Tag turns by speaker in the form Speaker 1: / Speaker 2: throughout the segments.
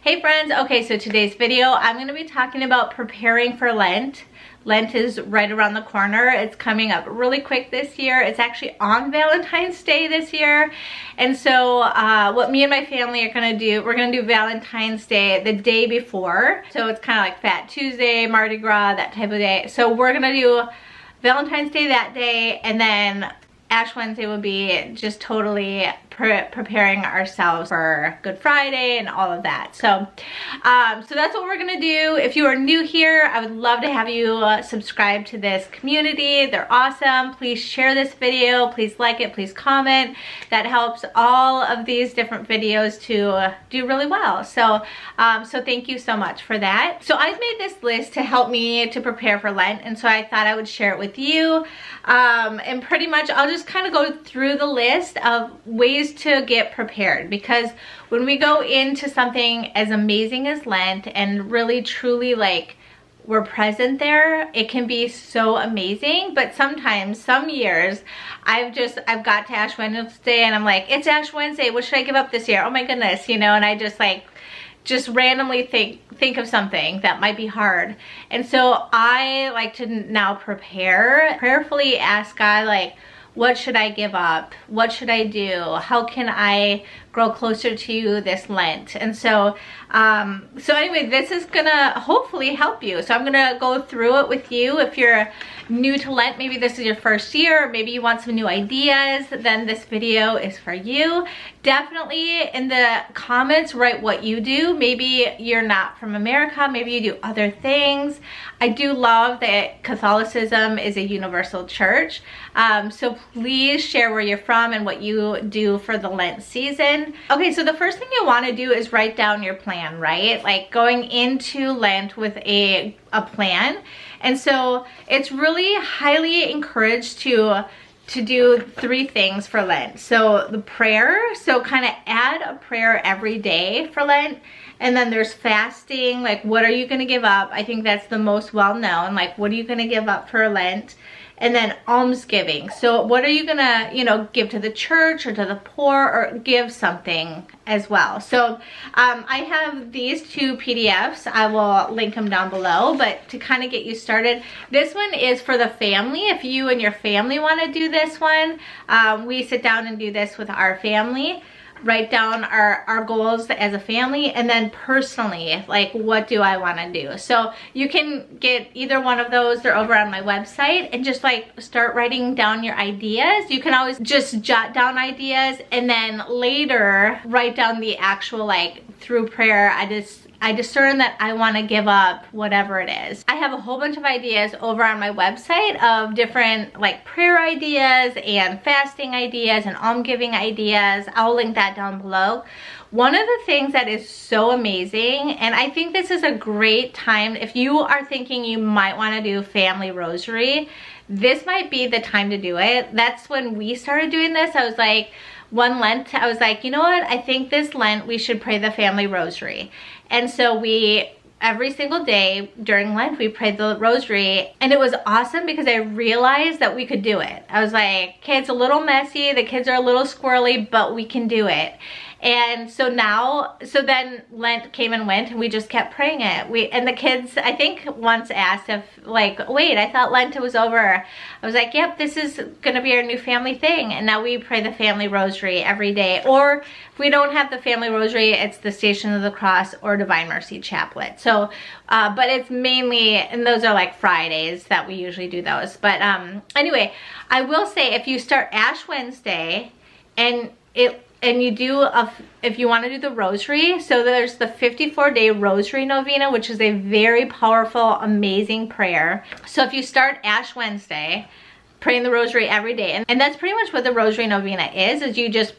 Speaker 1: Hey friends, okay, so today's video, I'm going to be talking about preparing for Lent. Lent is right around the corner. It's coming up really quick this year. It's actually on Valentine's Day this year. And so what me and my family are going to do, we're going to do Valentine's Day the day before. So it's kind of like Fat Tuesday, Mardi Gras, that type of day. So we're going to do Valentine's Day that day, and then Ash Wednesday will be just totally preparing ourselves for Good Friday and all of that. So that's what we're gonna do. If you are new here, I would love to have you subscribe to this community. They're awesome. Please share this video. Please like it. Please comment. That helps all of these different videos to do really well. So thank you so much for that. So I've made this list to help me to prepare for Lent, and so I thought I would share it with you. And pretty much I'll just kind of go through the list of ways to get prepared, because when we go into something as amazing as Lent and really truly like we're present there, it can be so amazing. But sometimes, some years, I've got to Ash Wednesday and I'm like, it's Ash Wednesday, what should I give up this year? Oh my goodness, you know, and I just randomly think of something that might be hard. And so I like to now prayerfully ask God, like, what should I give up? What should I do? How can I grow closer to you this Lent? And so anyway, this is gonna hopefully help you. So I'm gonna go through it with you. If you're new to Lent, maybe this is your first year, or maybe you want some new ideas, then this video is for you. Definitely in the comments, write what you do. Maybe you're not from America, maybe you do other things. I do love that Catholicism is a universal church. So please share where you're from and what you do for the Lent season. Okay, so the first thing you want to do is write down your plan, right? Like going into Lent with a plan. And so it's really highly encouraged to do 3 things for Lent. So the prayer, so kind of add a prayer every day for Lent. And then there's fasting, like what are you going to give up? I think that's the most well known, like what are you going to give up for Lent? And then almsgiving. So what are you gonna, give to the church or to the poor, or give something as well. So I have these 2 PDFs. I will link them down below, but to kind of get you started, this one is for the family. If you and your family want to do this one, we sit down and do this with our family. Write down our goals as a family, and then personally, like what do I want to do? So you can get either one of those. They're over on my website, and just like start writing down your ideas. You can always just jot down ideas and then later write down the actual, like through prayer, I discern that I want to give up whatever it is. I have a whole bunch of ideas over on my website of different like prayer ideas and fasting ideas and almsgiving ideas. I'll link that down below. One of the things that is so amazing, and I think this is a great time, if you are thinking you might want to do family rosary, this might be the time to do it. That's when we started doing this. I was like, one Lent, I was like, you know what? I think this Lent we should pray the family rosary. And so every single day during Lent, we prayed the rosary, and it was awesome because I realized that we could do it. I was like, okay, it's a little messy, the kids are a little squirrely, but we can do it. And so then Lent came and went, and we just kept praying it. And the kids, I think, once asked if, like, wait, I thought Lent was over. I was like, yep, this is gonna be our new family thing. And now we pray the family rosary every day. Or if we don't have the family rosary, it's the Station of the Cross or Divine Mercy Chaplet. So, but it's mainly, and those are like Fridays that we usually do those. But anyway, I will say, if you start Ash Wednesday and you do, if you want to do the rosary, so there's the 54-day rosary novena, which is a very powerful, amazing prayer. So if you start Ash Wednesday, praying the rosary every day, and that's pretty much what the rosary novena is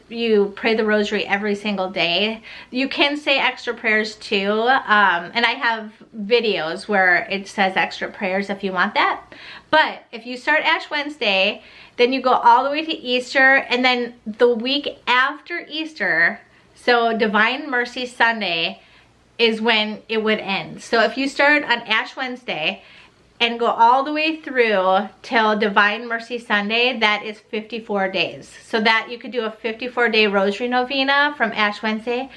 Speaker 1: you pray the rosary every single day. You can say extra prayers too, and I have videos where it says extra prayers if you want that. But if you start Ash Wednesday, then you go all the way to Easter, and then the week after Easter, so Divine Mercy Sunday, is when it would end. So if you start on Ash Wednesday and go all the way through till Divine Mercy Sunday, that is 54 days. So that you could do a 54-day rosary novena from Ash Wednesday.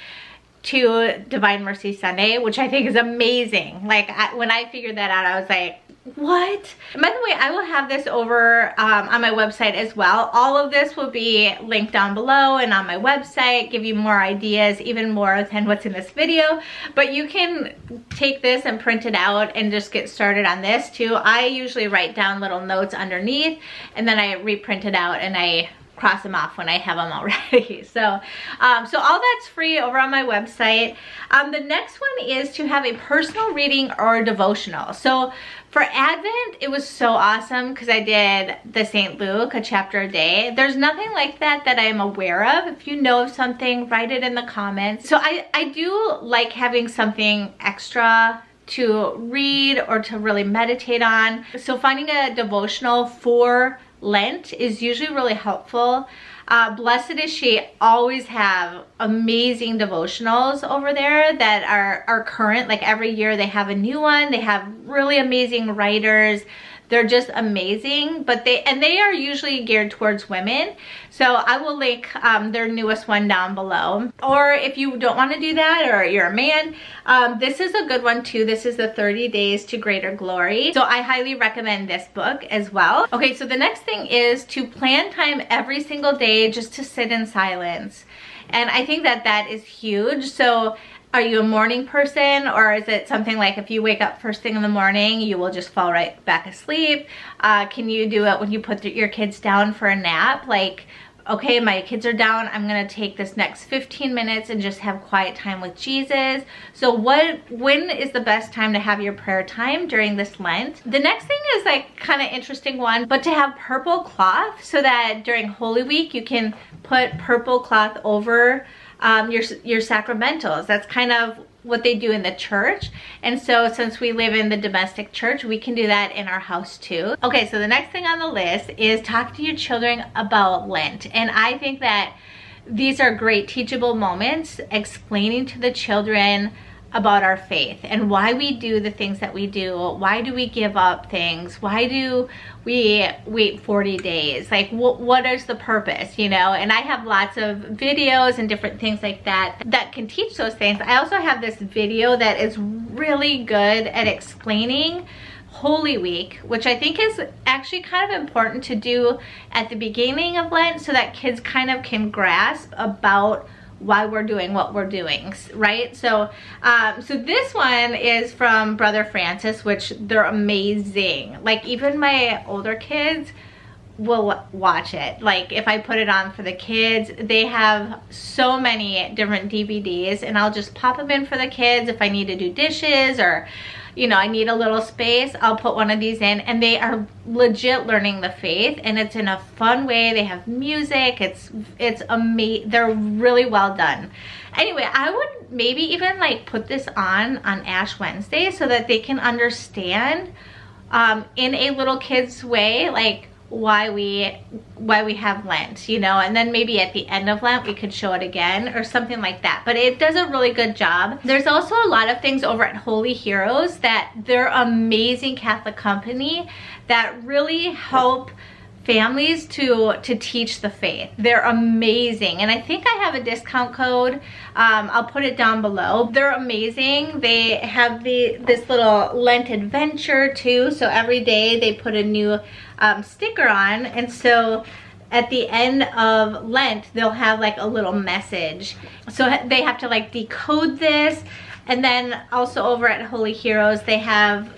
Speaker 1: to Divine Mercy Sunday, which I think is amazing. Like when I figured that out, I was like, what? And by the way, I will have this over on my website as well. All of this will be linked down below and on my website, give you more ideas, even more than what's in this video. But you can take this and print it out and just get started on this too. I usually write down little notes underneath and then I reprint it out and I cross them off when I have them already. So all that's free over on my website. The next one is to have a personal reading or devotional. So for Advent, it was so awesome because I did the St. Luke, a chapter a day. There's nothing like that that I'm aware of. If you know of something, write it in the comments. So I do like having something extra to read or to really meditate on. So finding a devotional for Lent is usually really helpful. Blessed is She always have amazing devotionals over there that are current. Like every year they have a new one. They have really amazing writers. They're just amazing, but they are usually geared towards women. So I will link their newest one down below. Or if you don't want to do that, or you're a man, this is a good one too. This is the 30 Days to Greater Glory. So I highly recommend this book as well. Okay, so the next thing is to plan time every single day just to sit in silence. And I think that is huge. So are you a morning person, or is it something like if you wake up first thing in the morning, you will just fall right back asleep? Can you do it when you put your kids down for a nap? Like, okay, my kids are down, I'm gonna take this next 15 minutes and just have quiet time with Jesus. So when is the best time to have your prayer time during this Lent? The next thing is like kind of interesting one, but to have purple cloth so that during Holy Week you can put purple cloth over your sacramentals. That's kind of what they do in the church. And so since we live in the domestic church, we can do that in our house too. Okay, so the next thing on the list is talk to your children about Lent. And I think that these are great teachable moments, explaining to the children about our faith and why we do the things that we do. Why do we give up things? Why do we wait 40 days? Like what is the purpose, you know? And I have lots of videos and different things like that can teach those things. I also have this video that is really good at explaining Holy Week, which I think is actually kind of important to do at the beginning of Lent so that kids kind of can grasp about why we're doing what we're doing, right? So so this one is from Brother Francis, which they're amazing. Like even my older kids will watch it. Like if I put it on for the kids, they have so many different DVDs and I'll just pop them in for the kids if I need to do dishes or you know, I need a little space, I'll put one of these in, and they are legit learning the faith, and it's in a fun way. They have music, it's amazing. They're really well done. Anyway, I would maybe even like put this on Ash Wednesday so that they can understand in a little kid's way, like why we have Lent, you know, and then maybe at the end of Lent we could show it again or something like that. But it does a really good job. There's also a lot of things over at Holy Heroes that they're amazing Catholic company that really help families to teach the faith. They're amazing, and I think I have a discount code. I'll put it down below. They're amazing. They have this little Lent adventure too, so every day they put a new sticker on, and so at the end of Lent they'll have like a little message, so they have to like decode this. And then also over at Holy Heroes, they have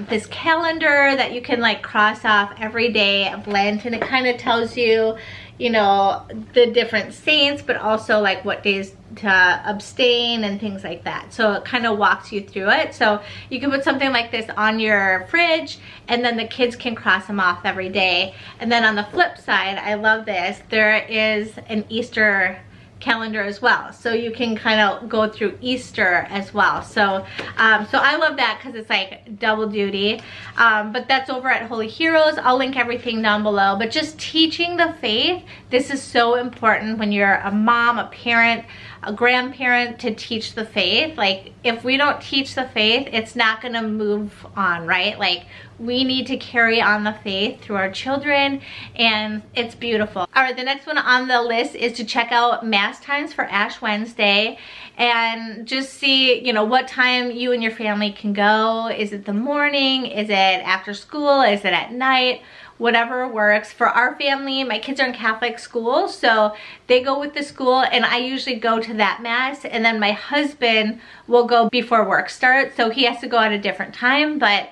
Speaker 1: this calendar that you can like cross off every day of Lent, and it kind of tells you, you know, the different saints, but also like what days to abstain and things like that. So it kind of walks you through it. So you can put something like this on your fridge, and then the kids can cross them off every day. And then on the flip side, I love this, there is an Easter calendar as well, so you can kind of go through Easter as well. So so I love that because it's like double duty. But that's over at Holy Heroes. I'll link everything down below. But just teaching the faith, this is so important when you're a mom, a parent, a grandparent to teach the faith. Like, if we don't teach the faith, it's not gonna move on, right? Like, we need to carry on the faith through our children, and it's beautiful. All right, the next one on the list is to check out Mass times for Ash Wednesday and just see, you know, what time you and your family can go. Is it the morning? Is it after school? Is it at night? Whatever works. For our family, my kids are in Catholic school, so they go with the school, and I usually go to that Mass, and then my husband will go before work starts, so he has to go at a different time, but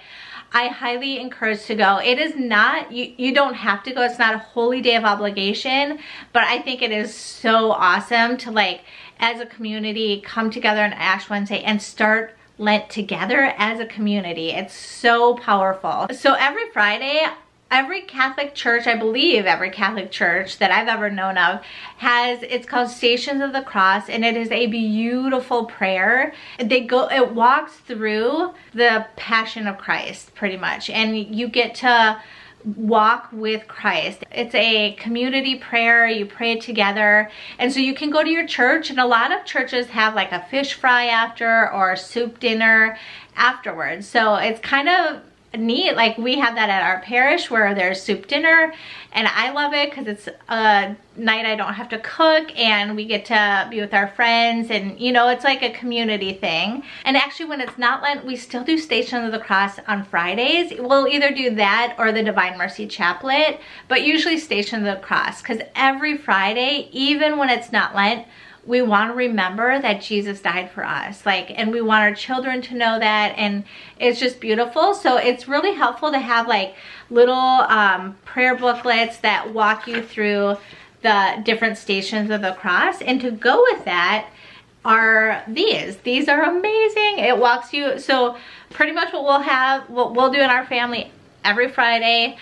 Speaker 1: I highly encourage to go. It is not, you don't have to go. It's not a holy day of obligation, but I think it is so awesome to, like, as a community, come together on Ash Wednesday and start Lent together as a community. It's so powerful. So every Friday, every Catholic church, I believe every Catholic church that I've ever known of has, it's called Stations of the Cross, and it is a beautiful prayer. It walks through the Passion of Christ pretty much, and you get to walk with Christ. It's a community prayer. You pray it together, and so you can go to your church, and a lot of churches have like a fish fry after or a soup dinner afterwards, so it's kind of neat. Like, we have that at our parish where there's soup dinner, and I love it because it's a night I don't have to cook, and we get to be with our friends, and you know, it's like a community thing. And actually, when it's not Lent, we still do Station of the Cross on Fridays. We'll either do that or the Divine Mercy Chaplet, but usually Station of the Cross, because every Friday, even when it's not Lent, we want to remember that Jesus died for us, like, and we want our children to know that, and it's just beautiful. So it's really helpful to have like little prayer booklets that walk you through the different stations of the cross, and to go with that are these are amazing. It walks you, so pretty much what we'll do in our family every Friday,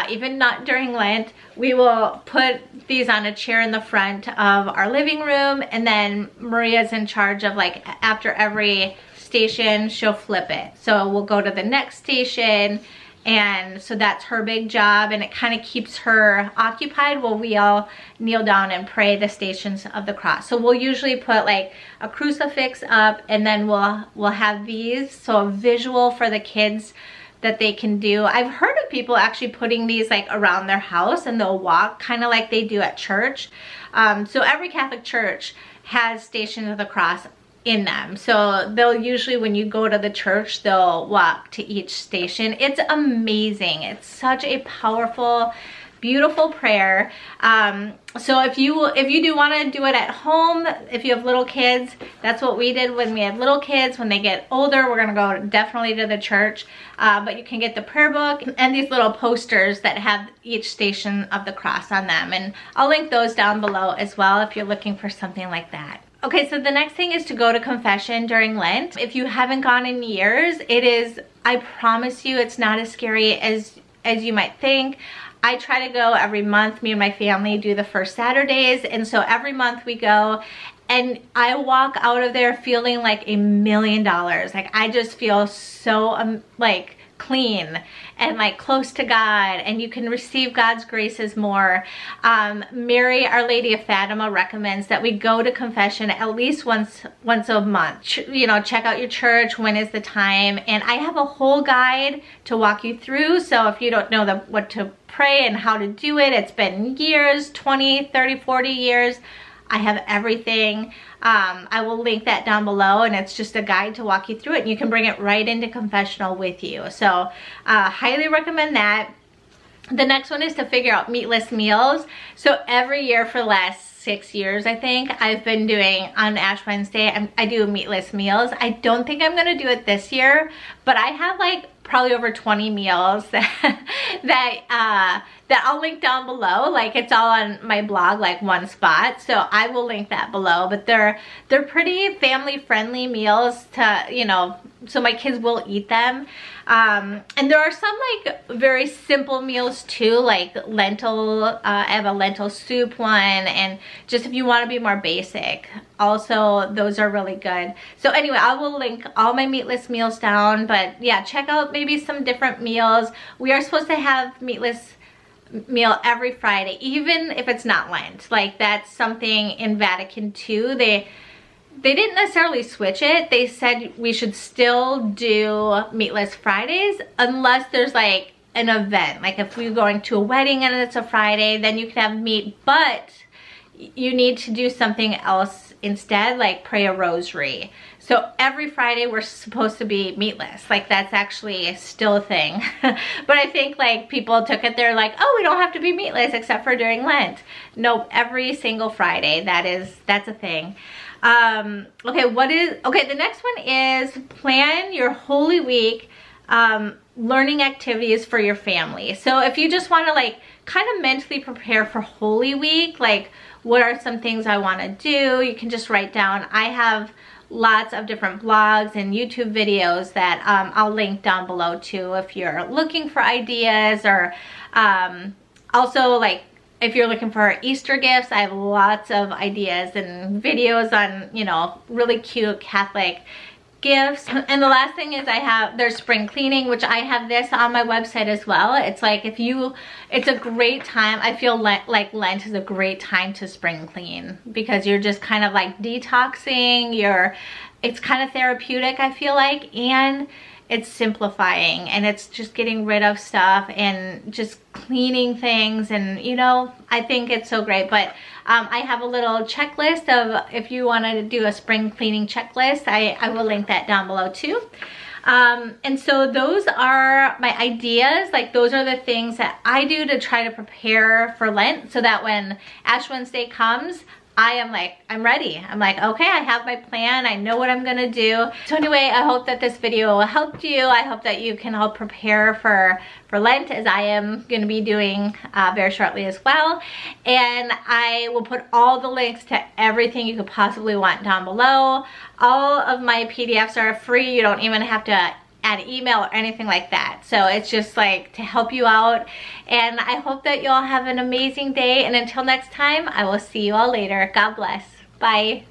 Speaker 1: even not during Lent, we will put these on a chair in the front of our living room, and then Maria's in charge of, like, after every station, she'll flip it. So we'll go to the next station, and so that's her big job, and it kind of keeps her occupied while we all kneel down and pray the Stations of the Cross. So we'll usually put like a crucifix up, and then we'll have these, so a visual for the kids that they can do. I've heard of people actually putting these like around their house, and they'll walk kind of like they do at church. So every Catholic church has Stations of the Cross in them. So they'll usually, when you go to the church, they'll walk to each station. It's amazing. It's such a powerful, beautiful prayer. So if you do want to do it at home, if you have little kids, that's what we did when we had little kids. When they get older, we're gonna go definitely to the church, but you can get the prayer book and these little posters that have each Station of the Cross on them, and I'll link those down below as well if you're looking for something like that. Okay, so the next thing is to go to confession during Lent. If you haven't gone in years, it is, I promise you, it's not as scary as you might think. I try to go every month. Me and my family do the first Saturdays, and so every month we go, and I walk out of there feeling like $1 million. Like, I just feel so like clean and like close to God, and you can receive God's graces more. Mary, Our Lady of Fatima, recommends that we go to confession at least once a month. You know, check out your church, when is the time, and I have a whole guide to walk you through. So if you don't know what to pray and how to do it, it's been years, 20, 30, 40 years, I have everything. I will link that down below, and it's just a guide to walk you through it, and you can bring it right into confessional with you. So highly recommend that. The next one is to figure out meatless meals. So every year for the last 6 years, I think, I've been doing on Ash Wednesday, I do meatless meals. I don't think I'm gonna do it this year, but I have like probably over 20 meals that I'll link down below. Like, it's all on my blog, like one spot, so I will link that below. But they're pretty family friendly meals to, you know, so my kids will eat them. And there are some like very simple meals too, like lentil, I have a lentil soup one, and just if you want to be more basic, also those are really good. So anyway, I will link all my meatless meals down, but yeah, check out maybe some different meals. We are supposed to have meatless meal every Friday, even if it's not Lent. Like, that's something in Vatican II. they didn't necessarily switch it. They said we should still do meatless Fridays unless there's like an event. Like if we're going to a wedding and it's a Friday, then you can have meat, but you need to do something else instead, like pray a rosary. So every Friday we're supposed to be meatless. Like that's actually still a thing. But I think like people took it, they're like, oh, we don't have to be meatless except for during Lent. Nope, every single Friday, that's a thing. Okay, the next one is plan your Holy Week learning activities for your family. So if you just want to like kind of mentally prepare for Holy Week, like what are some things I want to do, you can just write down. I have lots of different blogs and YouTube videos that I'll link down below too if you're looking for ideas, or also like if you're looking for Easter gifts, I have lots of ideas and videos on, you know, really cute Catholic gifts. And the last thing is there's spring cleaning, which I have this on my website as well. It's like it's a great time. I feel like Lent is a great time to spring clean because you're just kind of like detoxing, it's kind of therapeutic, I feel like, and it's simplifying, and it's just getting rid of stuff and just cleaning things, and you know, I think it's so great. But I have a little checklist of, if you want to do a spring cleaning checklist, I will link that down below too. And so those are my ideas. Like those are the things that I do to try to prepare for Lent, so that when Ash Wednesday comes, I'm ready. I'm like, okay, I have my plan. I know what I'm gonna do. So anyway, I hope that this video helped you. I hope that you can help prepare for Lent, as I am gonna be doing very shortly as well. And I will put all the links to everything you could possibly want down below. All of my PDFs are free. You don't even have to add email or anything like that. So it's just like to help you out. And I hope that you all have an amazing day. And until next time, I will see you all later. God bless. Bye.